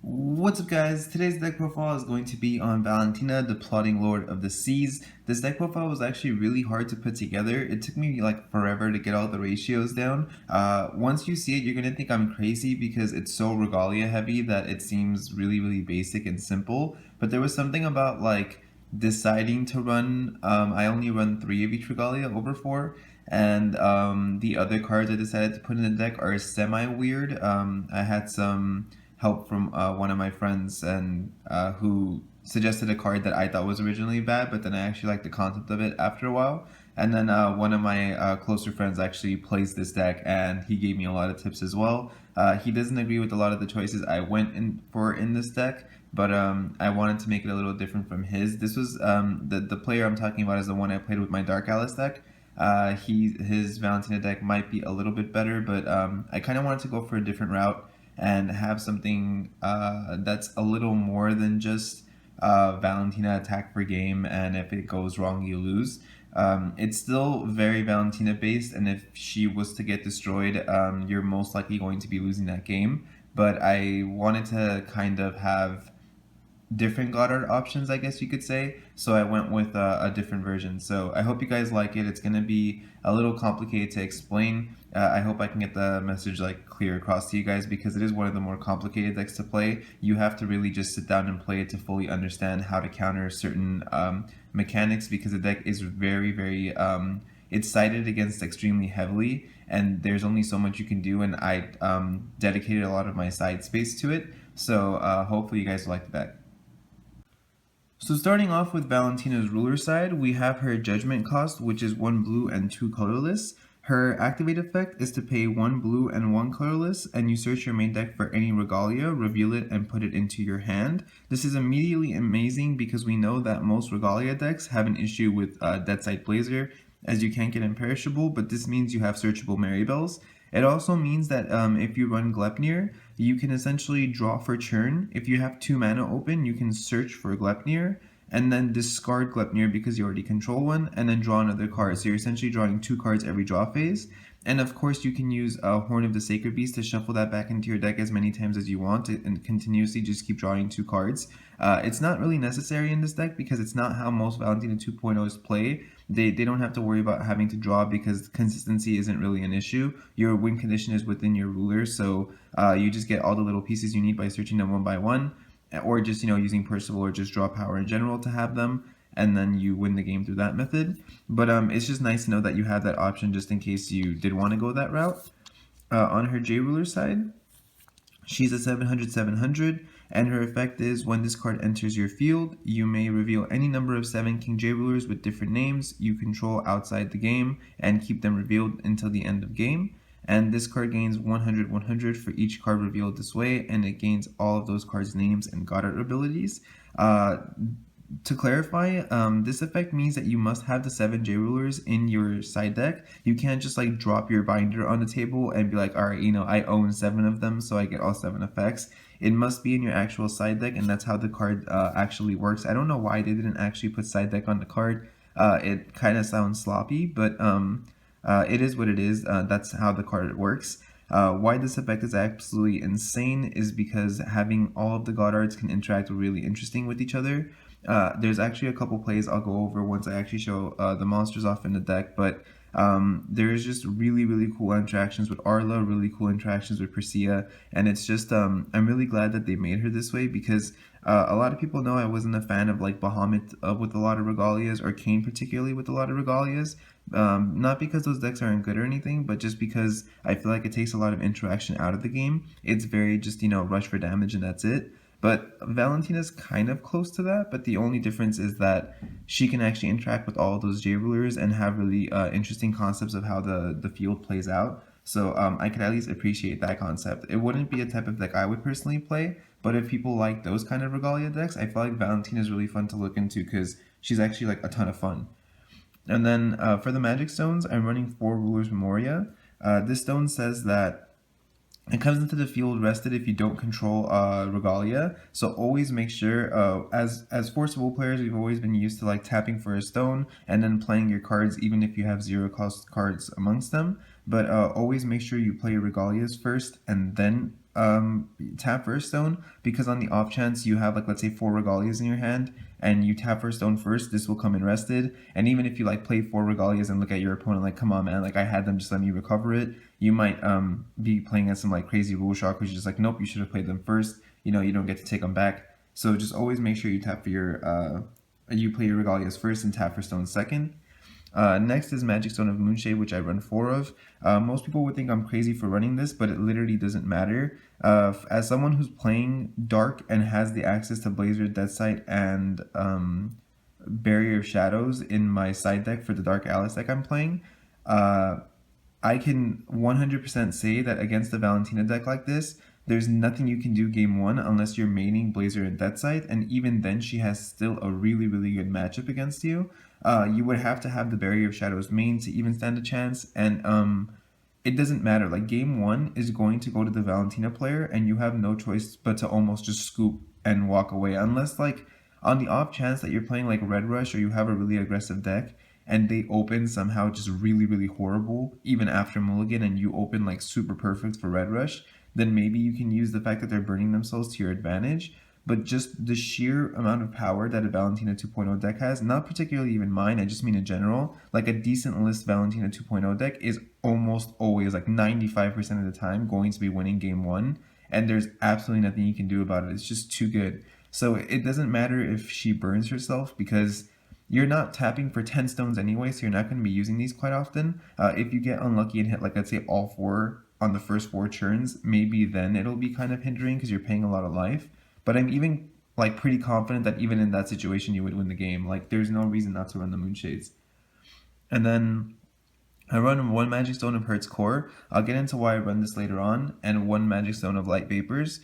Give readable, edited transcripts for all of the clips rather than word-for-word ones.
What's up guys, today's deck profile is going to be on Valentina, the Plotting Lord of the Seas. This deck profile was actually really hard to put together. It took me like forever to get all the ratios down. Once you see it, you're going to think I'm crazy because it's so regalia heavy that it seems really basic and simple. But there was something about like deciding to run, I only run 3 of each regalia over 4. And the other cards I decided to put in the deck are semi-weird. I had some help from one of my friends and who suggested a card that I thought was originally bad, but then I actually liked the concept of it after a while. And then one of my closer friends actually plays this deck, and he gave me a lot of tips as well. He doesn't agree with a lot of the choices I went in for in this deck, but I wanted to make it a little different from his. This was the player I'm talking about is the one I played with my Dark Alice deck. His Valentina deck might be a little bit better, but I kind of wanted to go for a different route and have something that's a little more than just Valentina attack per game, and if it goes wrong, you lose. It's still very Valentina based, and if she was to get destroyed, you're most likely going to be losing that game. But I wanted to kind of have different God Art options, I guess you could say. So I went with a different version. So I hope you guys like it. It's going to be a little complicated to explain. I hope I can get the message like clear across to you guys because it is one of the more complicated decks to play. You have to really just sit down and play it to fully understand how to counter certain mechanics because the deck is very it's sided against extremely heavily, and there's only so much you can do, and I dedicated a lot of my side space to it. So hopefully you guys like the deck. So starting off with Valentina's ruler side, we have her judgment cost, which is 1 blue and 2 colorless. Her activate effect is to pay 1 blue and 1 colorless, and you search your main deck for any regalia, reveal it, and put it into your hand. This is immediately amazing because we know that most regalia decks have an issue with Deathscythe Blazer, as you can't get imperishable, but this means you have searchable Marybells. It also means that if you run Glepnir, you can essentially draw for turn. If you have 2 mana open, you can search for Glepnir, and then discard Glepnir because you already control one, and then draw another card. So you're essentially drawing 2 cards every draw phase. And of course, you can use Horn of the Sacred Beast to shuffle that back into your deck as many times as you want and continuously just keep drawing 2 cards. It's not really necessary in this deck because it's not how most Valentina 2.0s play. They don't have to worry about having to draw because consistency isn't really an issue. Your win condition is within your ruler, so you just get all the little pieces you need by searching them one by one, or just using Perceval or just draw power in general to have them, and then you win the game through that method. But it's just nice to know that you have that option just in case you did want to go that route. On her J ruler side, she's a 700/700, and her effect is when this card enters your field, you may reveal any number of 7 King J rulers with different names you control outside the game and keep them revealed until the end of game. And this card gains 100/100 for each card revealed this way, and it gains all of those cards' names and God Art abilities. To clarify, this effect means that you must have the 7 J rulers in your side deck. You can't just like drop your binder on the table and be like, alright, I own 7 of them, so I get all 7 effects. It must be in your actual side deck, and that's how the card actually works. I don't know why they didn't actually put side deck on the card. It kind of sounds sloppy, but it is what it is. That's how the card works. Why this effect is absolutely insane is because having all of the God Arts can interact really interesting with each other. There's actually a couple plays I'll go over once I actually show the monsters off in the deck, but there's just really cool interactions with Arla, really cool interactions with Perceval, and it's just I'm really glad that they made her this way because a lot of people know I wasn't a fan of like Bahamut with a lot of regalias, or Qing particularly with a lot of regalias. Not because those decks aren't good or anything, but just because I feel like it takes a lot of interaction out of the game. It's very just rush for damage and that's it. But Valentina's kind of close to that, but the only difference is that she can actually interact with all of those J rulers and have really interesting concepts of how the field plays out. So I could at least appreciate that concept. It wouldn't be a type of deck I would personally play, but if people like those kind of regalia decks, I feel like Valentina is really fun to look into because she's actually like a ton of fun. And then for the magic stones, I'm running 4 rulers Memoria. This stone says that it comes into the field rested if you don't control regalia. So always make sure, as forcible players, we've always been used to like tapping for a stone and then playing your cards even if you have 0 cost cards amongst them. But always make sure you play your regalias first and then tap first stone, because on the off chance you have like, let's say 4 regalias in your hand and you tap first stone first, this will come in rested. And even if you like play 4 regalias and look at your opponent like, come on man, like I had them, just let me recover it, you might be playing at some like crazy rule shock, which is just like, nope, you should have played them first, you know, you don't get to take them back. So just always make sure you tap for your you play your regalias first and tap for stone second. Next is Magic Stone of Moonshade, which I run 4 of. Most people would think I'm crazy for running this, but it literally doesn't matter. As someone who's playing Dark and has the access to Blazer, Deathscythe, and Barrier of Shadows in my side deck for the Dark Alice deck I'm playing, I can 100% say that against the Valentina deck like this, there's nothing you can do game 1 unless you're maining Blazer and Deathscythe, and even then she has still a really, really good matchup against you. You would have to have the Barrier of Shadows main to even stand a chance, and it doesn't matter. Like game 1 is going to go to the Valentina player, and you have no choice but to almost just scoop and walk away, unless like on the off chance that you're playing like Red Rush or you have a really aggressive deck and they open somehow just really, really horrible even after Mulligan, and you open like super perfect for Red Rush, then maybe you can use the fact that they're burning themselves to your advantage. But just the sheer amount of power that a Valentina 2.0 deck has, not particularly even mine, I just mean in general, like a decent list Valentina 2.0 deck is almost always, like 95% of the time, going to be winning game 1, and there's absolutely nothing you can do about it. It's just too good. So it doesn't matter if she burns herself, because you're not tapping for 10 stones anyway, so you're not going to be using these quite often. If you get unlucky and hit, like, let's say all 4 on the first 4 turns, maybe then it'll be kind of hindering because you're paying a lot of life. But I'm even like pretty confident that even in that situation you would win the game. Like there's no reason not to run the Moonshades. And then I run 1 Magic Stone of Hearth's Core. I'll get into why I run this later on, and 1 Magic Stone of Light Vapors.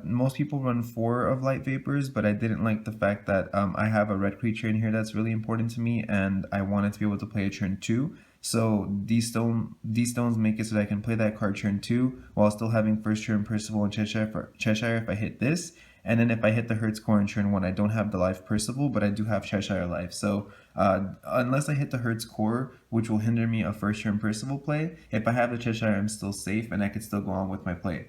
Most people run 4 of Light Vapors, but I didn't like the fact that I have a red creature in here that's really important to me, and I wanted to be able to play a turn 2. So these stones make it so that I can play that card turn 2 while still having first turn Perceval and Cheshire if I hit this. And then if I hit the Hearth's Core in turn 1, I don't have the life Perceval, but I do have Cheshire life. So unless I hit the Hearth's Core, which will hinder me a first turn Perceval play, if I have the Cheshire, I'm still safe and I could still go on with my play.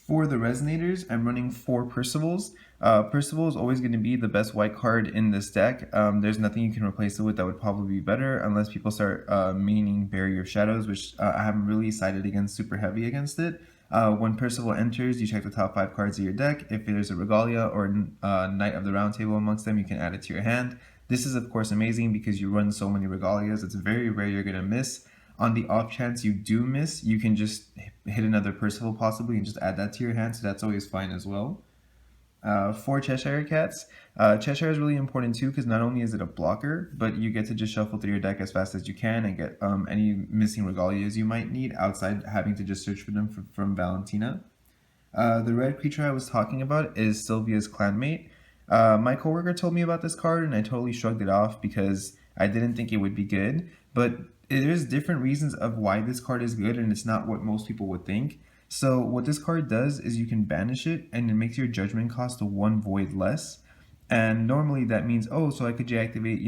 For the Resonators, I'm running 4 Percevals. Perceval is always going to be the best white card in this deck. There's nothing you can replace it with that would probably be better, unless people start maining Barrier of Shadows, which I haven't really sided against super heavy against it. When Perceval enters, you check the top 5 cards of your deck. If there's a Regalia or Knight of the Round Table amongst them, you can add it to your hand. This is of course amazing because you run so many Regalias. It's very rare you're going to miss. On the off chance you do miss, you can just hit another Perceval possibly and just add that to your hand, so that's always fine as well. 4 Cheshire Cats. Cheshire is really important too because not only is it a blocker, but you get to just shuffle through your deck as fast as you can and get any missing Regalias you might need outside having to just search for them from Valentina. The red creature I was talking about is Sylvia's Clanmate. My coworker told me about this card and I totally shrugged it off because I didn't think it would be good, but there's different reasons of why this card is good and it's not what most people would think. So what this card does is you can banish it and it makes your judgment cost to 1 void less. And normally that means, oh, so I could deactivate,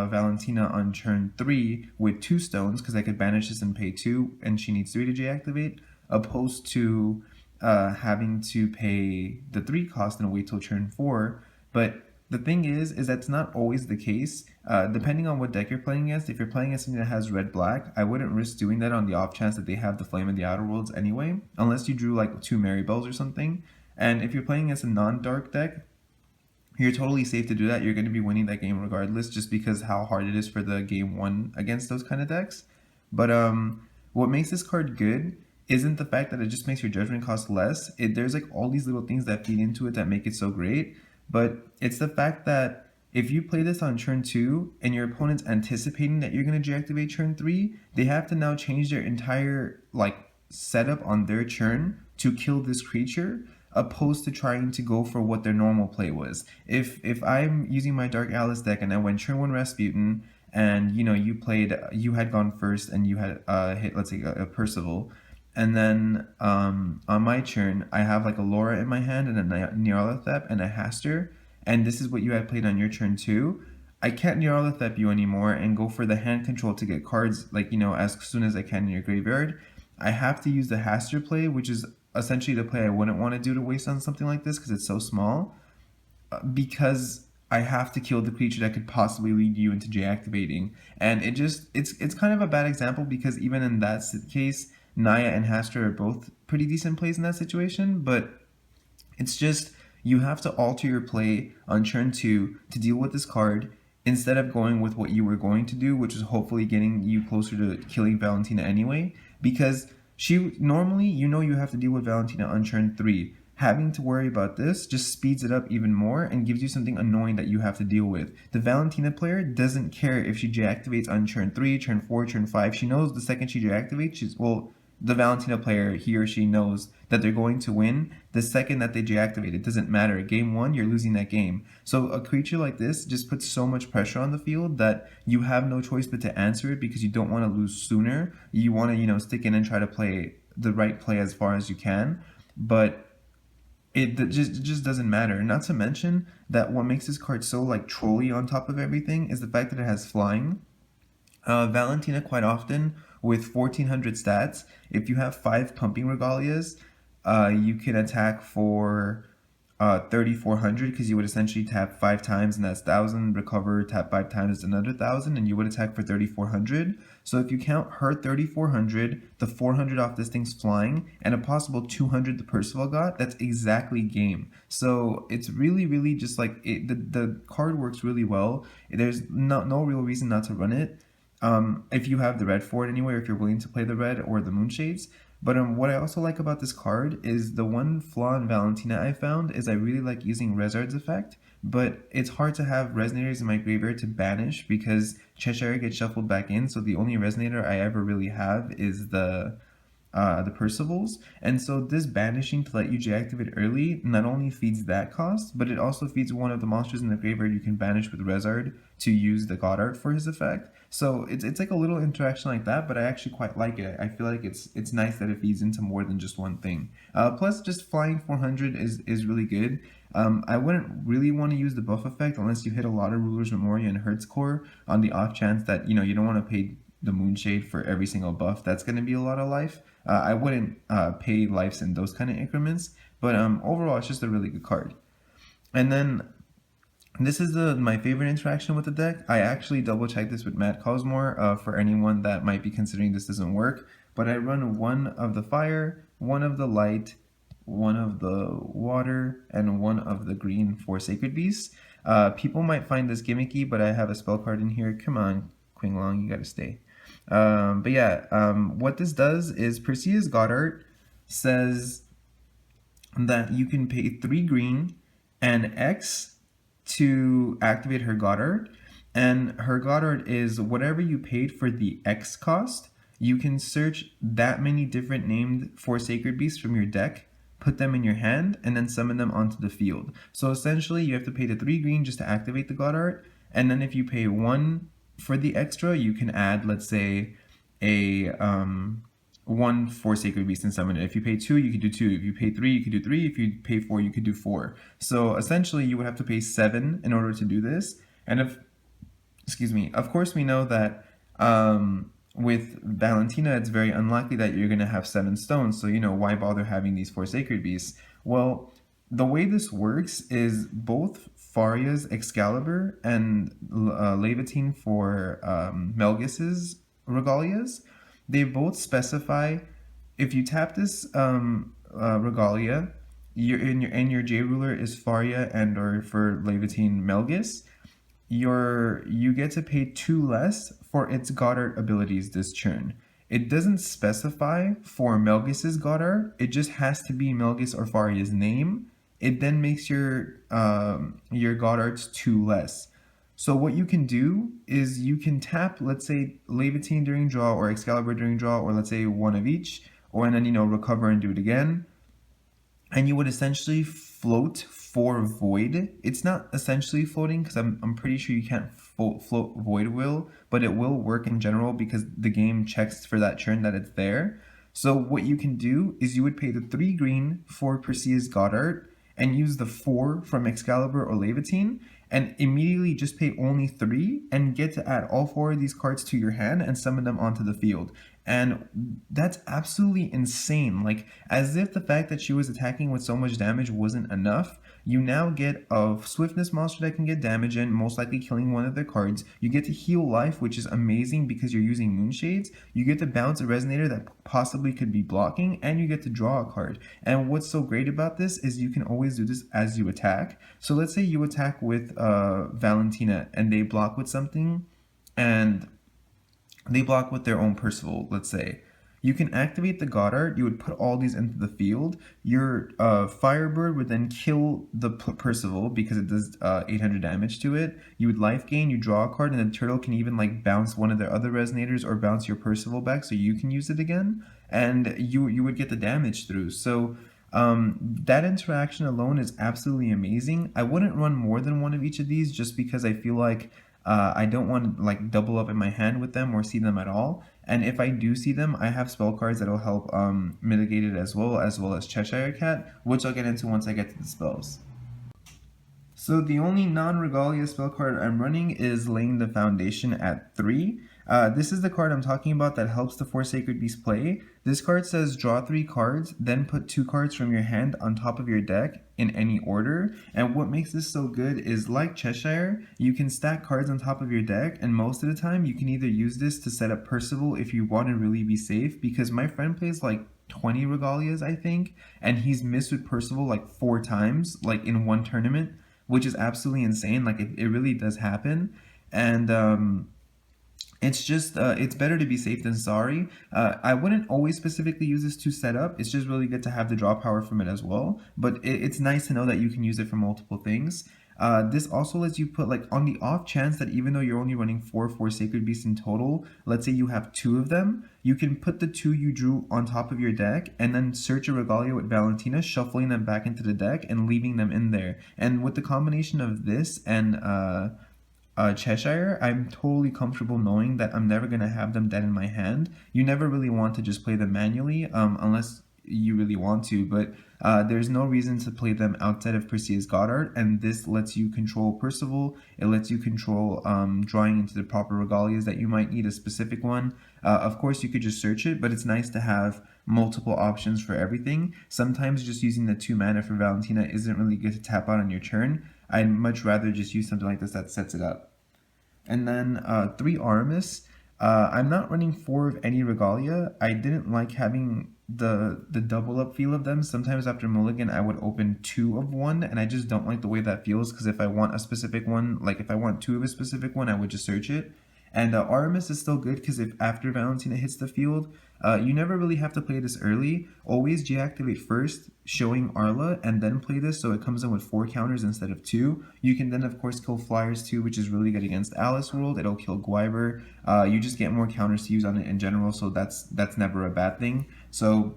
Valentina on turn 3 with 2 stones because I could banish this and pay 2 and she needs 3 to deactivate, opposed to having to pay the 3 cost and wait till turn 4. But the thing is that's not always the case. Depending on what deck you're playing against, if you're playing against something that has red-black, I wouldn't risk doing that on the off chance that they have the Flame of the Outer Worlds anyway, unless you drew like 2 Marybells or something. And if you're playing against a non-dark deck, you're totally safe to do that. You're going to be winning that game regardless, just because how hard it is for the game 1 against those kind of decks. But what makes this card good isn't the fact that it just makes your judgment cost less. There's like all these little things that feed into it that make it so great. But it's the fact that if you play this on turn 2 and your opponent's anticipating that you're going to deactivate turn 3, they have to now change their entire setup on their turn to kill this creature, opposed to trying to go for what their normal play was. If I'm using my Dark Alice deck and I went turn 1 Rasputin and you had gone first and you had hit, let's say, a Perceval, and then on my turn, I have like a Laura in my hand and a Nyarlathotep and a Haster, and this is what you had played on your turn too. I can't Nyarlathotep you anymore and go for the hand control to get cards as soon as I can in your graveyard. I have to use the Haster play, which is essentially the play I wouldn't want to do to waste on something like this because it's so small. Because I have to kill the creature that could possibly lead you into J activating, and it's kind of a bad example because even in that case, Naya and Haster are both pretty decent plays in that situation, but it's just you have to alter your play on turn 2 to deal with this card instead of going with what you were going to do, which is hopefully getting you closer to killing Valentina anyway, because she normally, you have to deal with Valentina on turn 3. Having to worry about this just speeds it up even more and gives you something annoying that you have to deal with. The Valentina player doesn't care if she deactivates on turn 3, turn 4, turn 5. She knows the second she deactivates, the Valentina player, he or she knows that they're going to win the second that they deactivate. It doesn't matter. Game 1, you're losing that game. So a creature like this just puts so much pressure on the field that you have no choice but to answer it because you don't want to lose sooner. You want to, stick in and try to play the right play as far as you can. But it just doesn't matter. Not to mention that what makes this card so trolly on top of everything is the fact that it has flying. Valentina quite often with 1400 stats, if you have 5 pumping regalias, you can attack for 3400 because you would essentially tap 5 times and that's 1000, recover, tap 5 times, it's another 1000, and you would attack for 3400. So if you count her 3400, the 400 off this thing's flying, and a possible 200 the Perceval got, that's exactly game. So it's really just the card works really well. There's no real reason not to run it. If you have the red for it anyway, or if you're willing to play the red or the Moonshades. But what I also like about this card is the one flaw in Valentina I found is I really like using Rezzard's effect, but it's hard to have Resonators in my graveyard to banish because Cheshire gets shuffled back in, so the only Resonator I ever really have is the Percevals, and so this banishing to let you deactivate early not only feeds that cost, but it also feeds one of the monsters in the graveyard you can banish with Rezzard to use the God Art for his effect. So it's like a little interaction like that, but I actually quite like it. I feel like it's nice that it feeds into more than just one thing. Plus, just flying 400 is really good. I wouldn't really want to use the buff effect unless you hit a lot of Ruler's Memoria and Hearth Core on the off chance that you don't want to pay the Moonshade for every single buff. That's going to be a lot of life. I wouldn't pay lives in those kind of increments, but overall, it's just a really good card. And then this is my favorite interaction with the deck. I actually double checked this with Matt Cosmore for anyone that might be considering this doesn't work, but I run 1 of the fire, 1 of the light, 1 of the water, and 1 of the green for Sacred Beasts. People might find this gimmicky, but I have a spell card in here. Come on, Qing Long, you gotta stay. But yeah, what this does is Persea's God Art says that you can pay 3 green and X to activate her God Art, and her God Art is whatever you paid for the X cost. You can search that many different named for Sacred Beasts from your deck, put them in your hand, and then summon them onto the field. So essentially, you have to pay the 3 green just to activate the God Art, and then if you pay 1 for the extra, you can add, let's say, a 1 for Sacred Beast and summon it. If you pay 2, you could do 2. If you pay 3, you could do 3. If you pay 4, you could do 4. So essentially, you would have to pay 7 in order to do this. And of course, we know that with Valentina, it's very unlikely that you're going to have 7 stones. So, why bother having these 4 Sacred Beasts? Well, the way this works is both Faria's Excalibur and Laevateinn for Melgis's regalias, they both specify if you tap this regalia, your J ruler is Faria and or for Laevateinn Melgis, you get to pay 2 less for its God Art abilities this turn. It doesn't specify for Melgis's God Art, it just has to be Melgis or Faria's name. It then makes your God Arts 2 less. So what you can do is you can tap, let's say, Laevateinn during draw or Excalibur during draw, or let's say 1 of each, and then, recover and do it again. And you would essentially float for Void. It's not essentially floating because I'm pretty sure you can't float Void Will, but it will work in general because the game checks for that turn that it's there. So what you can do is you would pay the 3 green for Persea's God Art and use the 4 from Excalibur or Laevateinn, and immediately just pay only 3 and get to add all 4 of these cards to your hand and summon them onto the field. And that's absolutely insane. Like, as if the fact that she was attacking with so much damage wasn't enough, you now get a swiftness monster that can get damage in, most likely killing one of their cards. You get to heal life, which is amazing because you're using Moonshades. You get to bounce a Resonator that possibly could be blocking, and you get to draw a card. And what's so great about this is you can always do this as you attack. So let's say you attack with Valentina and they block with something, and they block with their own Perceval, let's say. You can activate the Goddard, you would put all these into the field. Your Firebird would then kill the Perceval because it does 800 damage to it. You would life gain, you draw a card, and the turtle can even like bounce one of their other Resonators or bounce your Perceval back so you can use it again. And you would get the damage through. So that interaction alone is absolutely amazing. I wouldn't run more than one of each of these just because I feel like I don't want to like double up in my hand with them or see them at all. And if I do see them, I have spell cards that'll help mitigate it as well as Cheshire Cat, which I'll get into once I get to the spells. So the only non-regalia spell card I'm running is Laying the Foundation at 3. This is the card I'm talking about that helps the 4 Sacred Beasts play. This card says draw 3 cards, then put 2 cards from your hand on top of your deck in any order. And what makes this so good is, like Cheshire, you can stack cards on top of your deck, and most of the time you can either use this to set up Perceval if you want to really be safe, because my friend plays like 20 regalias, I think, and he's missed with Perceval like 4 times, like in one tournament, which is absolutely insane. Like it really does happen. And it's just, it's better to be safe than sorry. I wouldn't always specifically use this to set up. It's just really good to have the draw power from it as well. But it's nice to know that you can use it for multiple things. This also lets you put, like, on the off chance that even though you're only running 4 Sacred Beasts in total, let's say you have 2 of them, you can put the 2 you drew on top of your deck and then search a regalia with Valentina, shuffling them back into the deck and leaving them in there. And with the combination of this and Cheshire, I'm totally comfortable knowing that I'm never going to have them dead in my hand. You never really want to just play them manually unless you really want to, but there's no reason to play them outside of Perseus Goddard, and this lets you control Perceval. It lets you control drawing into the proper regalias that you might need a specific one. Of course, you could just search it, but it's nice to have multiple options for everything. Sometimes just using the 2 mana for Valentina isn't really good to tap out on your turn. I'd much rather just use something like this that sets it up. And then 3 Artemis. I'm not running 4 of any regalia. I didn't like having the double up feel of them. Sometimes after Mulligan I would open 2 of one, and I just don't like the way that feels, because if I want a specific one, like if I want 2 of a specific one, I would just search it. And Artemis is still good because if after Valentina hits the field, you never really have to play this early. Always deactivate first, showing Arla, and then play this so it comes in with 4 counters instead of 2. You can then of course kill flyers too, which is really good against Alice World. It'll kill Gwyver. You just get more counters to use on it in general, so that's never a bad thing. So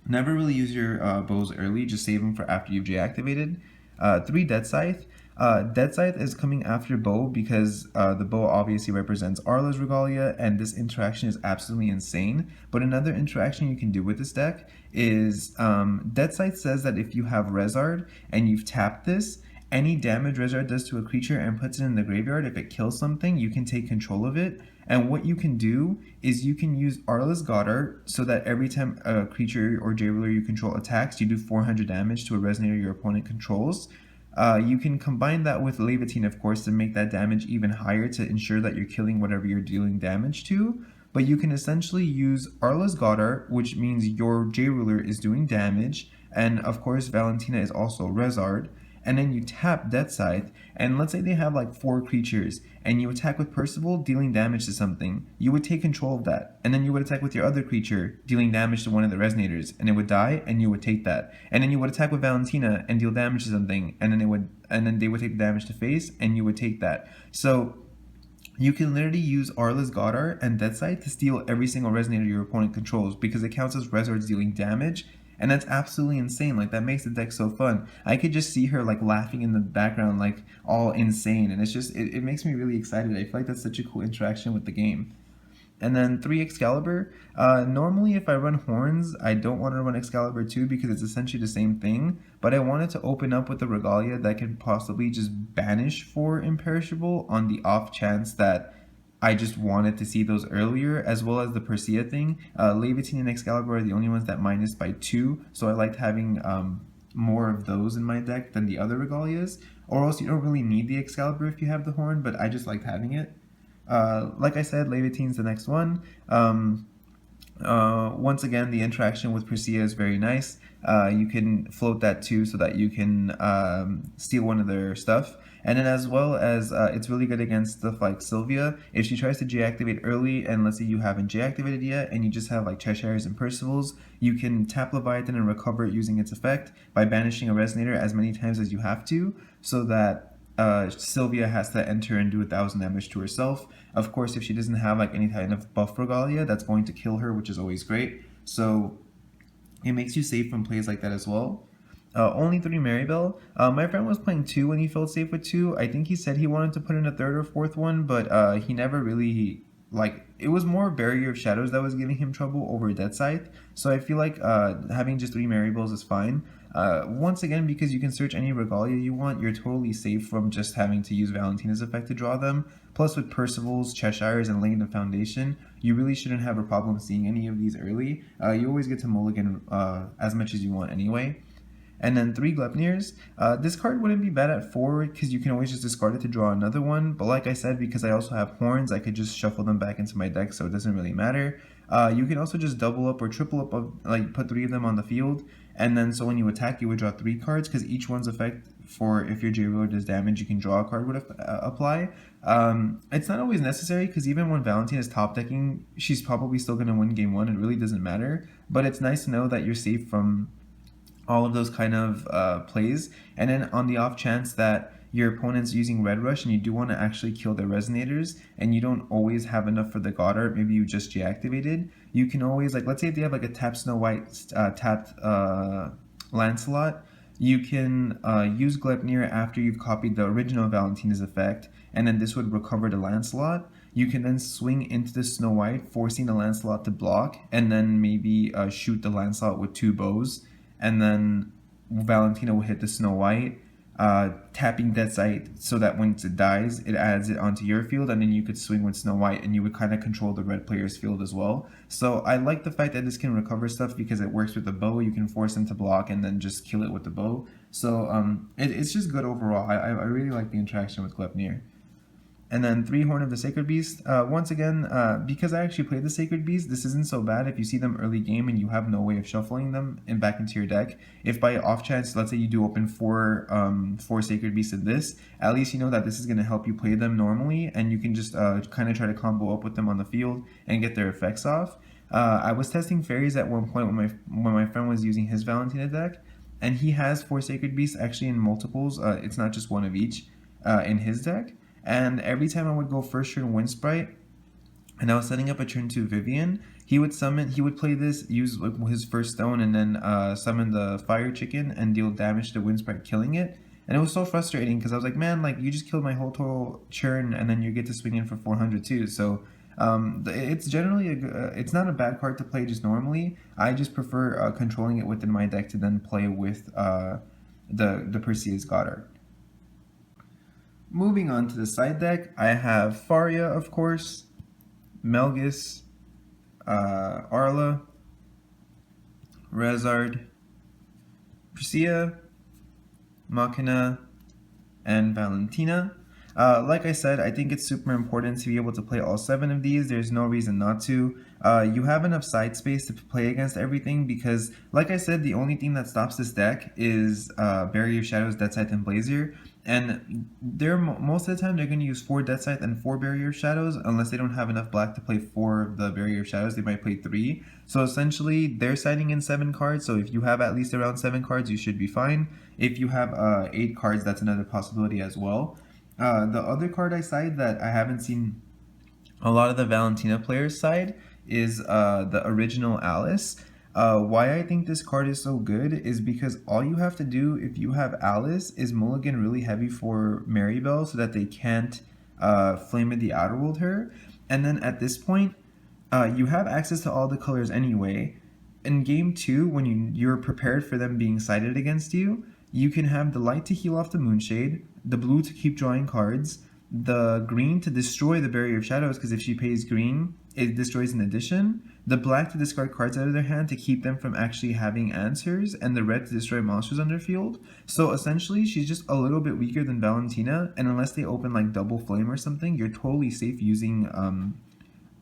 never really use your bows early, just save them for after you've deactivated. 3 Deathscythe. Deathscythe is coming after Bow because the bow obviously represents Arla's regalia, and this interaction is absolutely insane. But another interaction you can do with this deck is Deathscythe says that if you have Rezzard and you've tapped this, any damage Rezzard does to a creature and puts it in the graveyard, if it kills something, you can take control of it. And what you can do is you can use Arla's Goddard so that every time a creature or Jailer you control attacks, you do 400 damage to a Resonator your opponent controls. You can combine that with Laevateinn, of course, to make that damage even higher to ensure that you're killing whatever you're dealing damage to. But you can essentially use Arla's Goddard, which means your J-Ruler is doing damage, and of course Valentina is also Rezzard. And then you tap Deathscythe, and let's say they have like 4 creatures, and you attack with Perceval, dealing damage to something. You would take control of that, and then you would attack with your other creature, dealing damage to one of the Resonators, and it would die, and you would take that. And then you would attack with Valentina and deal damage to something, and then they would take the damage to face, and you would take that. So you can literally use Arla's Goddard and Deathscythe to steal every single Resonator your opponent controls, because it counts as Rezzards dealing damage. And that's absolutely insane. Like, that makes the deck so fun. I could just see her like laughing in the background, like all insane, and it's just it makes me really excited. I feel like that's such a cool interaction with the game. And then 3 Excalibur. Normally if I run Horns, I don't want to run Excalibur 2 because it's essentially the same thing, but I wanted to open up with a regalia that can possibly just banish for Imperishable on the off chance that I just wanted to see those earlier, as well as the Percea thing. Laevateinn and Excalibur are the only ones that minus by 2, so I liked having more of those in my deck than the other regalias. Or else you don't really need the Excalibur if you have the horn, but I just liked having it. Like I said, Laevateinn's the next one. Once again, the interaction with Percea is very nice. You can float that too so that you can steal one of their stuff. And then as well as it's really good against stuff like Sylvia. If she tries to J-activate early, and let's say you haven't J-activated yet, and you just have like Cheshires and Percevals, you can tap Leviathan and recover it using its effect by banishing a Resonator as many times as you have to, so that Sylvia has to enter and do 1,000 damage to herself. Of course, if she doesn't have like any kind of buff regalia, that's going to kill her, which is always great. So it makes you safe from plays like that as well. Only 3 Marybell. My friend was playing 2 when he felt safe with 2. I think he said he wanted to put in a 3rd or 4th one, but he never really, like, it was more Barrier of Shadows that was giving him trouble over Deathscythe. So I feel like having just 3 Marybells is fine. Once again, because you can search any regalia you want, you're totally safe from just having to use Valentina's effect to draw them. Plus with Percevals, Cheshires, and laying the foundation, you really shouldn't have a problem seeing any of these early. You always get to mulligan as much as you want anyway. And then 3 Glepnirs. This card wouldn't be bad at 4 because you can always just discard it to draw another one. But like I said, because I also have horns, I could just shuffle them back into my deck, so it doesn't really matter. You can also just double up or triple up, like put 3 of them on the field. And then so when you attack, you would draw 3 cards because each one's effect for if your J-Roller does damage, you can draw a card would apply. It's not always necessary because even when Valentina is top decking, she's probably still going to win game 1. It really doesn't matter. But it's nice to know that you're safe from all of those kind of plays. And then on the off chance that your opponent's using Red Rush and you do want to actually kill their Resonators and you don't always have enough for the God Art, maybe you just deactivated, you can always, like, let's say if they have like a tapped Snow White, tapped Lancelot, you can use Glepnir after you've copied the original Valentina's effect, and then this would recover the Lancelot. You can then swing into the Snow White, forcing the Lancelot to block, and then maybe shoot the Lancelot with 2 bows, and then Valentina will hit the Snow White, tapping Deathscythe so that when it dies, it adds it onto your field, and then you could swing with Snow White, and you would kind of control the red player's field as well. So I like the fact that this can recover stuff because it works with the bow. You can force them to block and then just kill it with the bow. So it's just good overall. I really like the interaction with Glepnir. And then 3 Horn of the Sacred Beast. Once again, because I actually played the Sacred Beast, this isn't so bad if you see them early game and you have no way of shuffling them and back into your deck. If by off chance, let's say you do open 4 Sacred Beasts in this, at least you know that this is going to help you play them normally, and you can just kind of try to combo up with them on the field and get their effects off. I was testing fairies at one point when my friend was using his Valentina deck, and he has 4 Sacred Beasts actually in multiples. It's not just one of each in his deck. And every time I would go first turn Wind Sprite, and I was setting up a turn 2 Vivian, he would play this, use his first stone, and then summon the Fire Chicken and deal damage to Wind Sprite, killing it. And it was so frustrating because I was like, man, like, you just killed my whole total churn, and then you get to swing in for 400 too. So it's generally it's not a bad card to play just normally. I just prefer controlling it within my deck to then play with the Perseus Goddard. Moving on to the side deck, I have Faria, of course, Melgus, Arla, Rezzard, Percea, Machina, and Valentina. Like I said, I think it's super important to be able to play all 7 of these. There's no reason not to. You have enough side space to play against everything because, like I said, the only thing that stops this deck is Barrier of Shadows, Deathscythe, and Blazier. And most of the time, they're going to use 4 Deathscythe and 4 Barrier of Shadows. Unless they don't have enough black to play 4 of the Barrier of Shadows, they might play 3. So essentially, they're siding in 7 cards. So if you have at least around 7 cards, you should be fine. If you have 8 cards, that's another possibility as well. The other card I side that I haven't seen a lot of the Valentina players side is the original Alice. Why I think this card is so good is because all you have to do if you have Alice is mulligan really heavy for Marybell so that they can't Flame of the Outerworld her. And then at this point, you have access to all the colors anyway. In game 2, when you're prepared for them being sided against you, you can have the light to heal off the Moonshade, the blue to keep drawing cards, the green to destroy the Barrier of Shadows, because if she pays green, it destroys an addition. The black to discard cards out of their hand to keep them from actually having answers, and the red to destroy monsters on their field. So essentially, she's just a little bit weaker than Valentina, and unless they open like Double Flame or something, you're totally safe using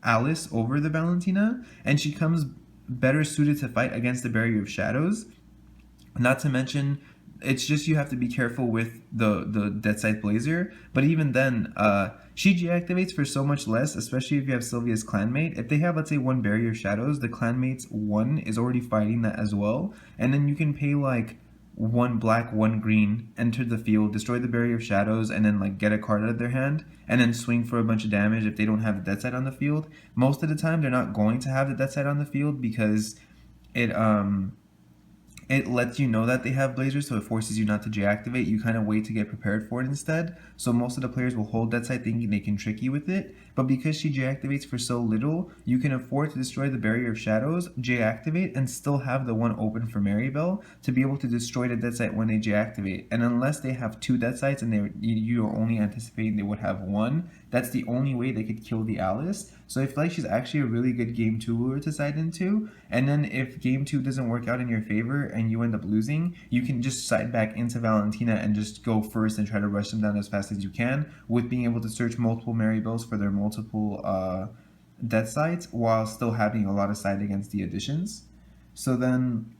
Alice over the Valentina, and she comes better suited to fight against the Barrier of Shadows. Not to mention, it's just you have to be careful with the Deathscythe Blazer, but even then, she deactivates for so much less, especially if you have Sylvia's Clanmate. If they have, let's say, one Barrier of Shadows, the Clanmate's one is already fighting that as well, and then you can pay like one black, one green, enter the field, destroy the Barrier of Shadows, and then like get a card out of their hand, and then swing for a bunch of damage if they don't have the Deathscythe on the field. Most of the time, they're not going to have the Deathscythe on the field because it lets you know that they have Blazers, so it forces you not to deactivate. You kind of wait to get prepared for it instead. So most of the players will hold Deathscythe thinking they can trick you with it. But because she deactivates for so little, you can afford to destroy the Barrier of Shadows, deactivate, and still have the one open for Marybell to be able to destroy the Deathscythe when they deactivate. And unless they have two Deathscythes and you're only anticipating they would have one, that's the only way they could kill the Alice. So I feel like she's actually a really good game 2 lure to side into. And then if game 2 doesn't work out in your favor and you end up losing, you can just side back into Valentina and just go first and try to rush them down as fast as you can, with being able to search multiple Marybells for their multiple Deathscythes while still having a lot of side against the additions. So then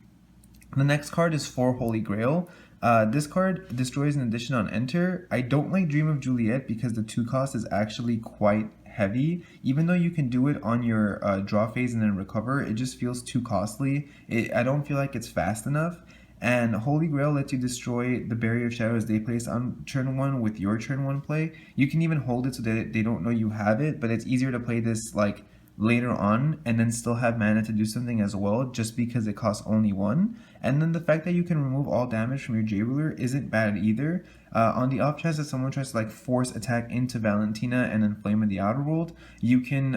the next card is 4 Holy Grail. This card destroys an addition on enter. I don't like Dream of Juliet because the 2 cost is actually quite heavy. Even though you can do it on your draw phase and then recover, it just feels too costly. I don't feel like it's fast enough. And Holy Grail lets you destroy the Barrier of Shadows they place on turn 1 with your turn 1 play. You can even hold it so that they don't know you have it, but it's easier to play this like later on and then still have mana to do something as well, just because it costs only 1. And then the fact that you can remove all damage from your J-Ruler isn't bad either. On the off chance that someone tries to like force attack into Valentina and then Flame in the Outer World, you can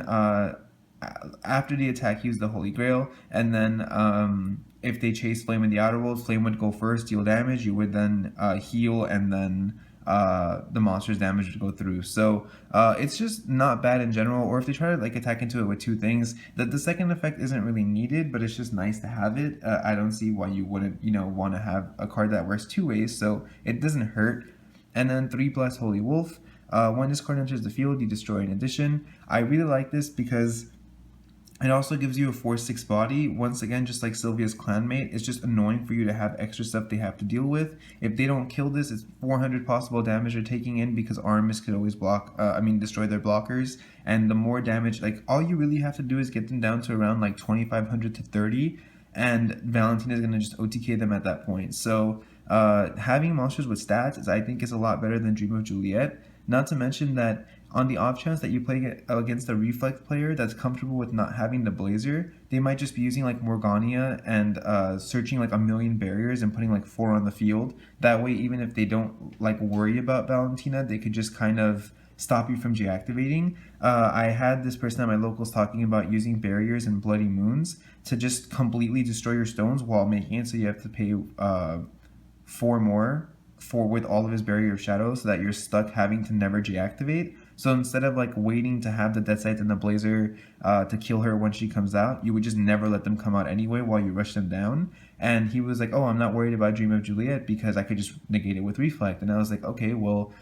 after the attack use the Holy Grail, and then if they chase Flame in the Outer World, Flame would go first, deal damage, you would then heal, and then the monster's damage would go through. So it's just not bad in general. Or if they try to like attack into it with 2 things, that the second effect isn't really needed, but it's just nice to have it. I don't see why you wouldn't, want to have a card that works 2 ways, so it doesn't hurt. And then 3 Blessed Holy Wolf. When this card enters the field, you destroy an addition. I really like this because it also gives you a 4/6 body. Once again, just like Sylvia's Clanmate, it's just annoying for you to have extra stuff they have to deal with. If they don't kill this, it's 400 possible damage they're taking in, because Artemis could always destroy their blockers. And the more damage, like all you really have to do is get them down to around like 2,500 to 30, and Valentina is going to just OTK them at that point. So having monsters with stats I think is a lot better than Dream of Juliet. Not to mention that on the off chance that you play against a reflect player that's comfortable with not having the Blazer, they might just be using like Morgania and searching like a million barriers and putting like 4 on the field. That way, even if they don't like worry about Valentina, they could just kind of stop you from deactivating. I had this person at my locals talking about using barriers and Bloody Moons to just completely destroy your stones while making it so you have to pay 4 more with all of his Barrier of Shadows, so that you're stuck having to never deactivate. So instead of like waiting to have the Deathscythe and the Blazer to kill her when she comes out, you would just never let them come out anyway while you rush them down. And he was like, oh, I'm not worried about Dream of Juliet because I could just negate it with Reflect. And I was like, okay, well,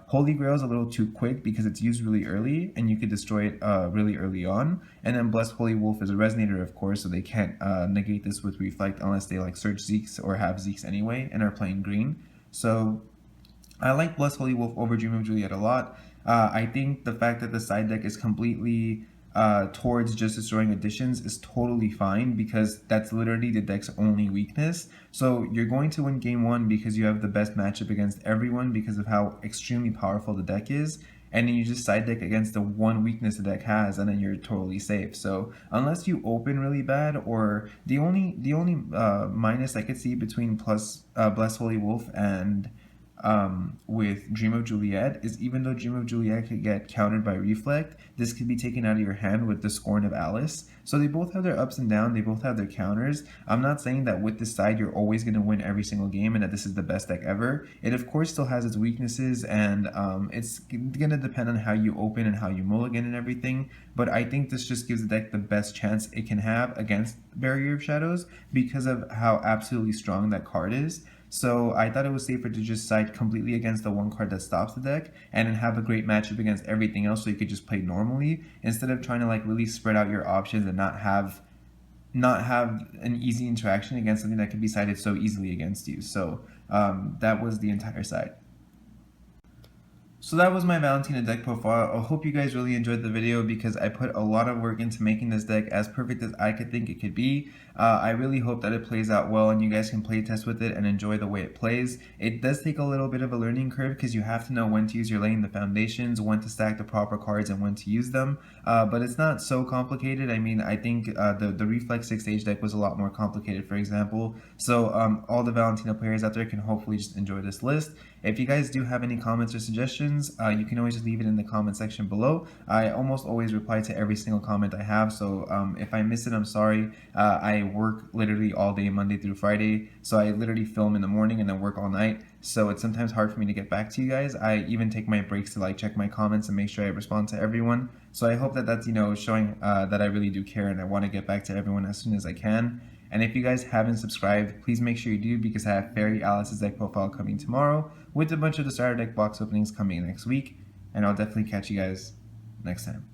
Holy Grail is a little too quick because it's used really early and you could destroy it really early on. And then Blessed Holy Wolf is a Resonator, of course, so they can't negate this with Reflect unless they like search Zeeks or have Zeeks anyway and are playing green. So I like Blessed Holy Wolf over Dream of Juliet a lot. I think the fact that the side deck is completely towards just destroying additions is totally fine, because that's literally the deck's only weakness. So you're going to win game 1 because you have the best matchup against everyone because of how extremely powerful the deck is, and then you just side deck against the one weakness the deck has, and then you're totally safe. So unless you open really bad, or the only minus I could see between Blessed Holy Wolf and with Dream of Juliet is even though Dream of Juliet could get countered by Reflect, this could be taken out of your hand with the Scorn of Alice. So they both have their ups and downs, they both have their counters. I'm not saying that with this side you're always going to win every single game and that this is the best deck ever. It of course still has its weaknesses, and it's going to depend on how you open and how you mulligan and everything, but I think this just gives the deck the best chance it can have against Barrier of Shadows because of how absolutely strong that card is. So I thought it was safer to just side completely against the one card that stops the deck and then have a great matchup against everything else so you could just play normally instead of trying to like really spread out your options and not have an easy interaction against something that can be sided so easily against you. So that was the entire side. So that was my Valentina deck profile. I hope you guys really enjoyed the video because I put a lot of work into making this deck as perfect as I could think it could be. I really hope that it plays out well and you guys can play test with it and enjoy the way it plays. It does take a little bit of a learning curve because you have to know when to use your laying the foundations, when to stack the proper cards, and when to use them. But it's not so complicated. I mean, I think the Reflex 6-stage deck was a lot more complicated, for example. So all the Valentina players out there can hopefully just enjoy this list. If you guys do have any comments or suggestions, you can always just leave it in the comment section below. I almost always reply to every single comment I have, so if I miss it, I'm sorry. I work literally all day, Monday through Friday, so I literally film in the morning and then work all night, so it's sometimes hard for me to get back to you guys. I even take my breaks to like check my comments and make sure I respond to everyone. So I hope that that's, showing that I really do care and I want to get back to everyone as soon as I can. And if you guys haven't subscribed, please make sure you do because I have Fairy Alice's deck profile coming tomorrow with a bunch of the starter deck box openings coming next week. And I'll definitely catch you guys next time.